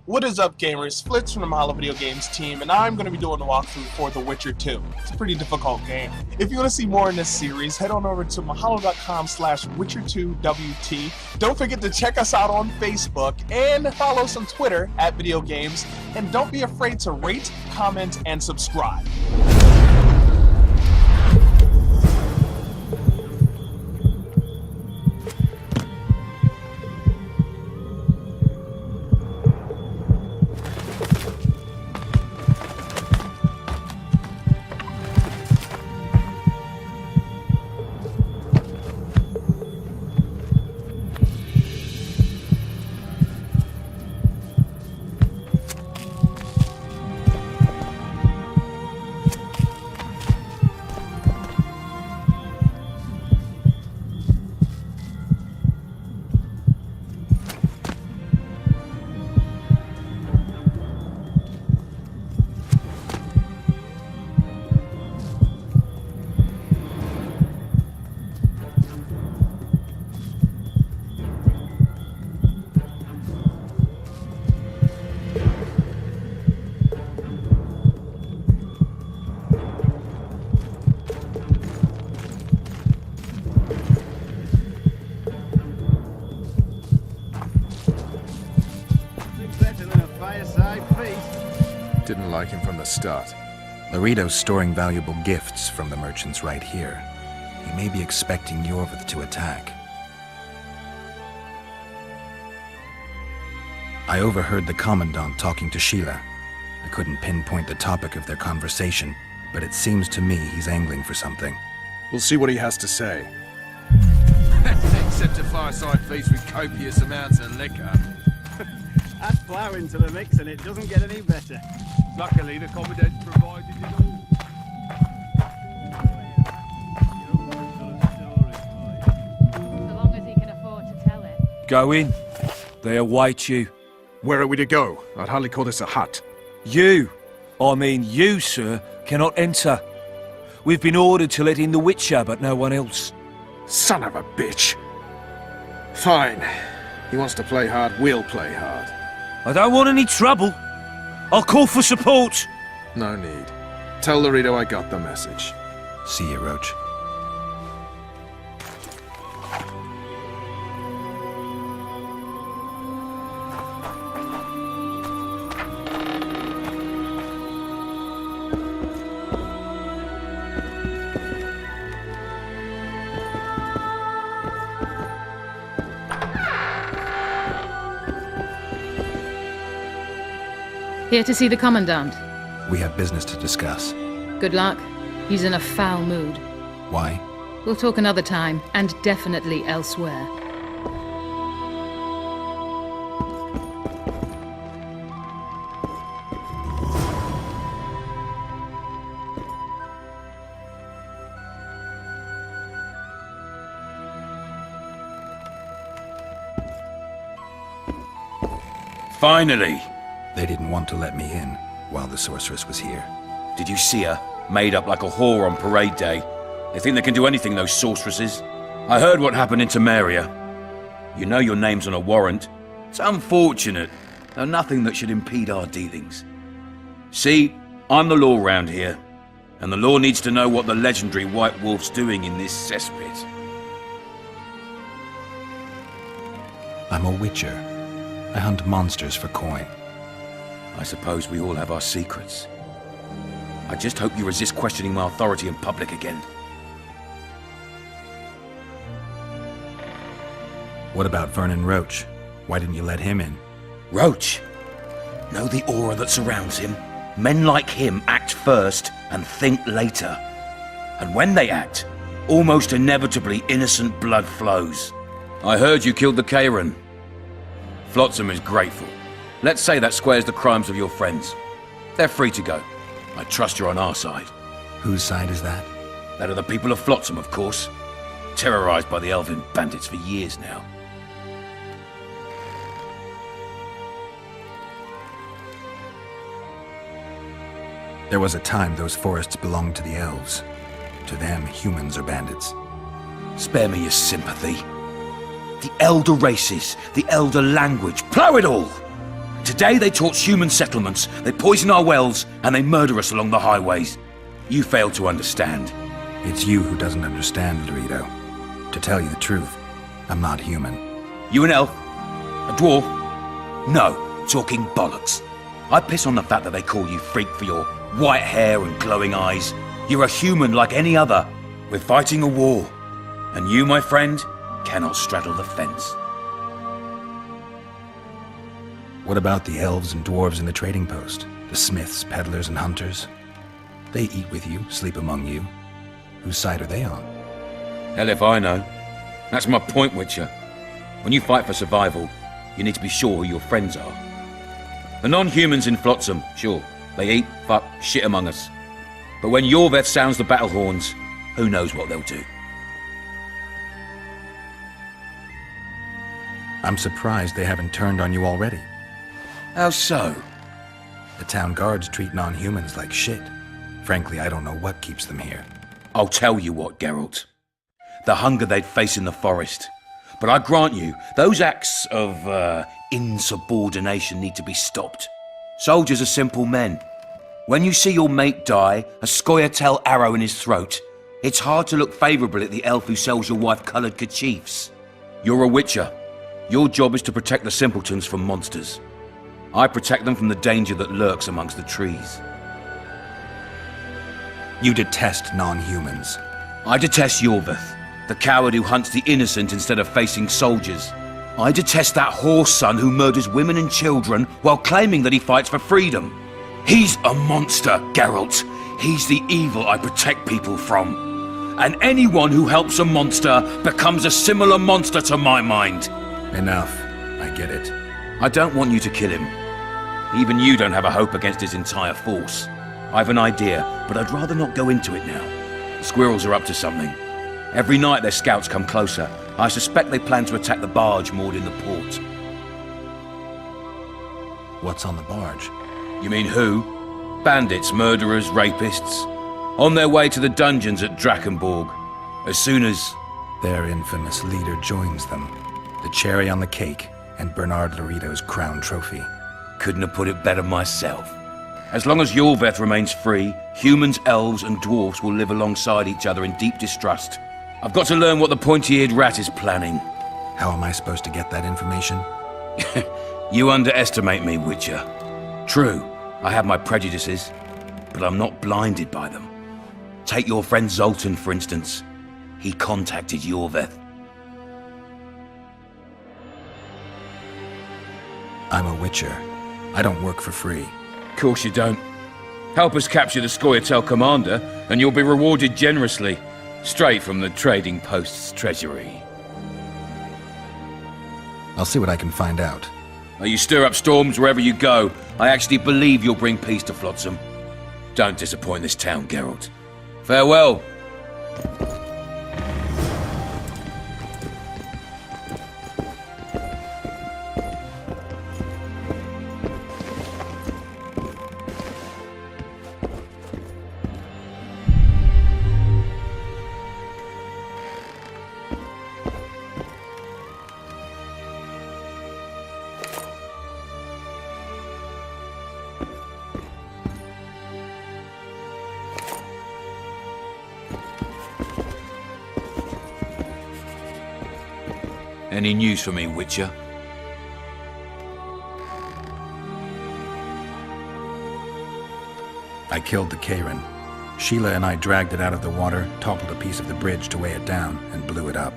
What is up, gamers? Flitz from the Mahalo Video Games team, and I'm going to be doing the walkthrough for The Witcher 2. It's a pretty difficult game. If you want to see more in this series, head on over to mahalo.com/Witcher2WT. Don't forget to check us out on Facebook and follow us on Twitter @VideoGames. And don't be afraid to rate, comment, and subscribe. Didn't like him from the start. Laredo's storing valuable gifts from the merchants right here. He may be expecting Yorvith to attack. I overheard the Commandant talking to Sheila. I couldn't pinpoint the topic of their conversation, but it seems to me he's angling for something. We'll see what he has to say. Except a fireside feast with copious amounts of liquor. Add flour into the mix and it doesn't get any better. Luckily, the Commandant provided it all. So long as he can afford to tell it. Go in. They await you. Where are we to go? I'd hardly call this a hut. You, sir, cannot enter. We've been ordered to let in the Witcher, but no one else. Son of a bitch! Fine. He wants to play hard, we'll play hard. I don't want any trouble. I'll call for support. No need. Tell Laredo I got the message. See you, Roach. Here to see the Commandant. We have business to discuss. Good luck. He's in a foul mood. Why? We'll talk another time, and definitely elsewhere. Finally! They didn't want to let me in while the sorceress was here. Did you see her? Made up like a whore on parade day. They think they can do anything, those sorceresses. I heard what happened in Temeria. You know your name's on a warrant. It's unfortunate, though nothing that should impede our dealings. See, I'm the law round here, and the law needs to know what the legendary White Wolf's doing in this cesspit. I'm a witcher. I hunt monsters for coin. I suppose we all have our secrets. I just hope you resist questioning my authority in public again. What about Vernon Roach? Why didn't you let him in? Roach? Know the aura that surrounds him? Men like him act first and think later. And when they act, almost inevitably innocent blood flows. I heard you killed the Kairan. Flotsam is grateful. Let's say that squares the crimes of your friends. They're free to go. I trust you're on our side. Whose side is that? That of the people of Flotsam, of course. Terrorized by the elven bandits for years now. There was a time those forests belonged to the elves. To them, humans are bandits. Spare me your sympathy. The elder races, the elder language, plough it all! Today they torch human settlements, they poison our wells, and they murder us along the highways. You fail to understand. It's you who doesn't understand, Dorito. To tell you the truth, I'm not human. You an elf? A dwarf? No, talking bollocks. I piss on the fact that they call you freak for your white hair and glowing eyes. You're a human like any other. We're fighting a war. And you, my friend, cannot straddle the fence. What about the elves and dwarves in the trading post? The smiths, peddlers, and hunters? They eat with you, sleep among you. Whose side are they on? Hell if I know. That's my point, Witcher. When you fight for survival, you need to be sure who your friends are. The non-humans in Flotsam, sure, they eat, fuck, shit among us. But when Yorveth sounds the battle horns, who knows what they'll do. I'm surprised they haven't turned on you already. How so? The town guards treat non-humans like shit. Frankly, I don't know what keeps them here. I'll tell you what, Geralt. The hunger they'd face in the forest. But I grant you, those acts of, insubordination need to be stopped. Soldiers are simple men. When you see your mate die, a scoia'tael arrow in his throat, it's hard to look favourably at the elf who sells your wife coloured kerchiefs. You're a witcher. Your job is to protect the simpletons from monsters. I protect them from the danger that lurks amongst the trees. You detest non-humans. I detest Yorveth, the coward who hunts the innocent instead of facing soldiers. I detest that whore son who murders women and children while claiming that he fights for freedom. He's a monster, Geralt. He's the evil I protect people from. And anyone who helps a monster becomes a similar monster to my mind. Enough. I get it. I don't want you to kill him. Even you don't have a hope against his entire force. I've an idea, but I'd rather not go into it now. The squirrels are up to something. Every night their scouts come closer. I suspect they plan to attack the barge moored in the port. What's on the barge? You mean who? Bandits, murderers, rapists. On their way to the dungeons at Drakenborg. As soon as... Their infamous leader joins them. The cherry on the cake, and Bernard Laurito's crown trophy. Couldn't have put it better myself. As long as Yorveth remains free, humans, elves, and dwarfs will live alongside each other in deep distrust. I've got to learn what the pointy-eared rat is planning. How am I supposed to get that information? You underestimate me, Witcher. True, I have my prejudices, but I'm not blinded by them. Take your friend Zoltan, for instance. He contacted Yorveth. I'm a witcher. I don't work for free. Of course you don't. Help us capture the scoia'tael commander, and you'll be rewarded generously. Straight from the trading post's treasury. I'll see what I can find out. Now you stir up storms wherever you go. I actually believe you'll bring peace to Flotsam. Don't disappoint this town, Geralt. Farewell. Any news for me, Witcher? I killed the Karen. Sheila and I dragged it out of the water, toppled a piece of the bridge to weigh it down, and blew it up.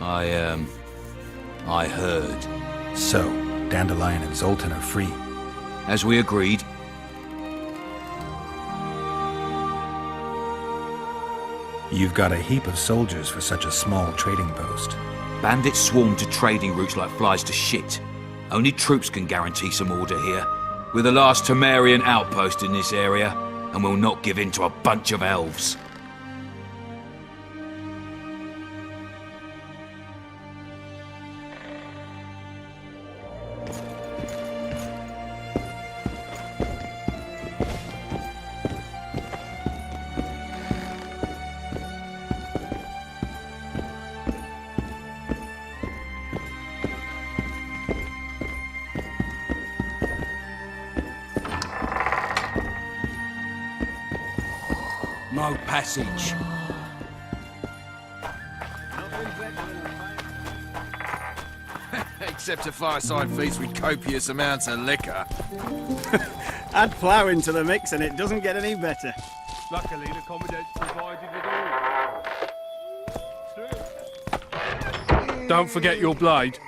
I heard. So, Dandelion and Zoltan are free. As we agreed. You've got a heap of soldiers for such a small trading post. Bandits swarm to trading routes like flies to shit. Only troops can guarantee some order here. We're the last Temerian outpost in this area, and we'll not give in to a bunch of elves. No passage. Nothing's better than a fight. Except a fireside feast with copious amounts of liquor. Add flour into the mix and it doesn't get any better. Luckily, the commandant's provided it all. Don't forget your blade.